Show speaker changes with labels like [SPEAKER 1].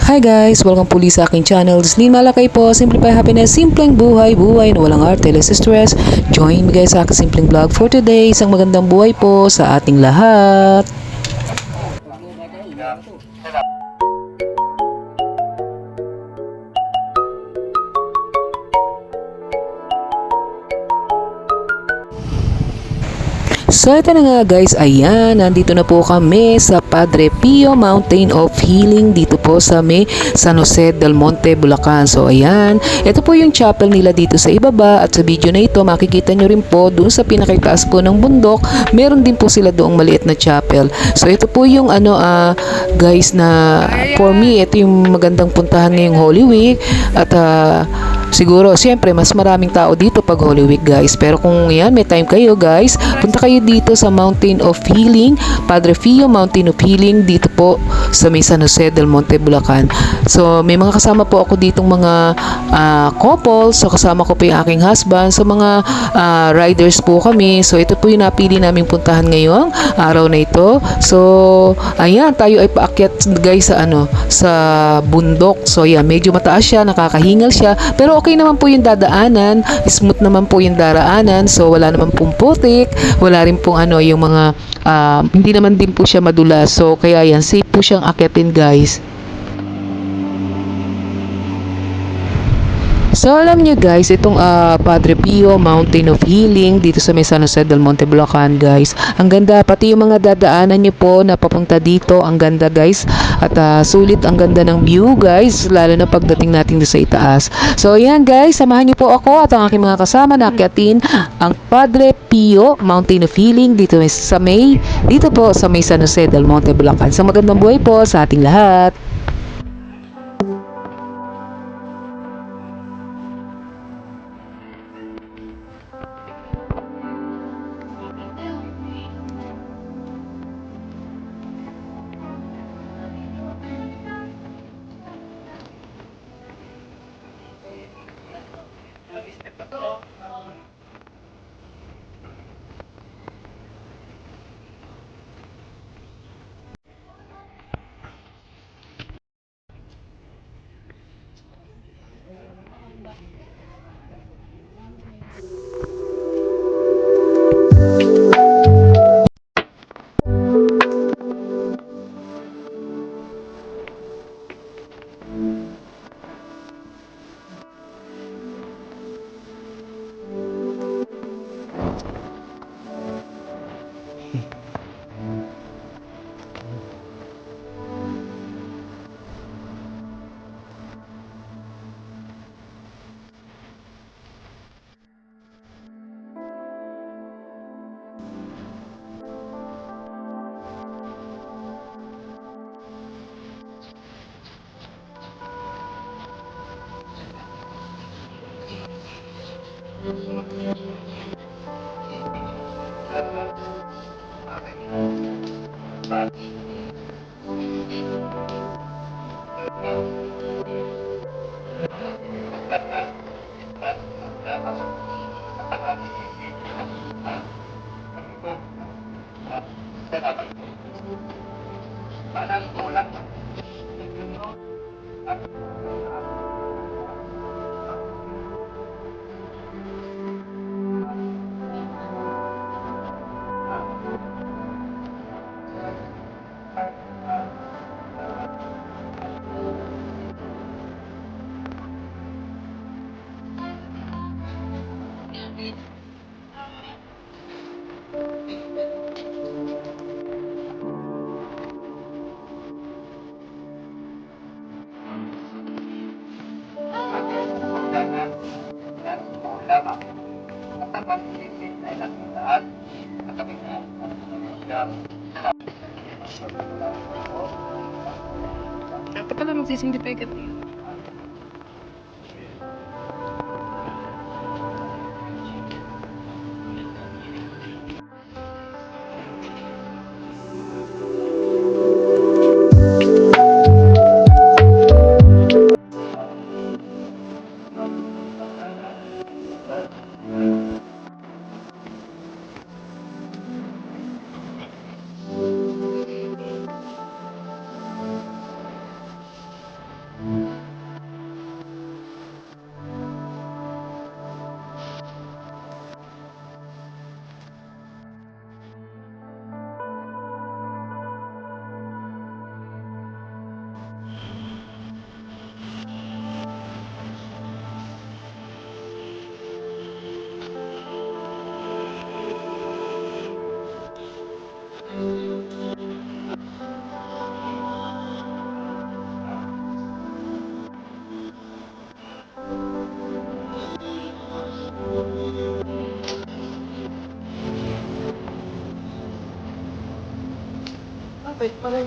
[SPEAKER 1] Hi guys! Welcome po sa aking channel. Disney Malakay po. Simplify Happiness. Simpleng buhay. Buhay na walang arte, less stress. Join me guys sa aking simpleng vlog for today. Isang magandang buhay po sa ating lahat. So ito na nga guys, ayan, nandito na po kami sa Padre Pio Mountain of Healing dito po sa may San Jose del Monte, Bulacan. So ayan, ito po yung chapel nila dito sa ibaba at sa video na ito makikita nyo rin po doon sa pinakitaas po ng bundok, meron din po sila doong maliit na chapel. So ito po yung guys na for me, ito yung magandang puntahan ngayong Holy Week at siguro, siyempre, mas maraming tao dito pag Holy Week, guys. Pero kung yan, may time kayo, guys, punta kayo dito sa Mountain of Healing, Padre Pio Mountain of Healing, dito po sa may San Jose del Monte, Bulacan. So, may mga kasama po ako ditong mga couples. So, kasama ko po yung aking husband. So, mga riders po kami. So, ito po yung napili naming puntahan ngayong araw na ito. So, ayan, tayo ay paakyat, guys, sa bundok. So, yan, medyo mataas siya, nakakahingal siya. Pero okay naman po yung dadaanan, smooth naman po yung daraanan, so wala naman pong putik, wala rin pong yung mga, hindi naman din po siya madulas, so kaya yan, safe po siyang akyatin guys. So alam nyo guys, itong Padre Pio Mountain of Healing dito sa may San Jose del Monte, Bulacan guys. Ang ganda, pati yung mga dadaanan nyo po na papunta dito, ang ganda guys. At sulit ang ganda ng view guys, lalo na pagdating natin sa itaas. So ayan guys, samahan nyo po ako at ang aking mga kasama na akyatin ang Padre Pio Mountain of Healing dito po sa may San Jose del Monte, Bulacan. So magandang buhay po sa ating lahat.
[SPEAKER 2] Dapat pala magsisimplify ka tayo. Wait, parang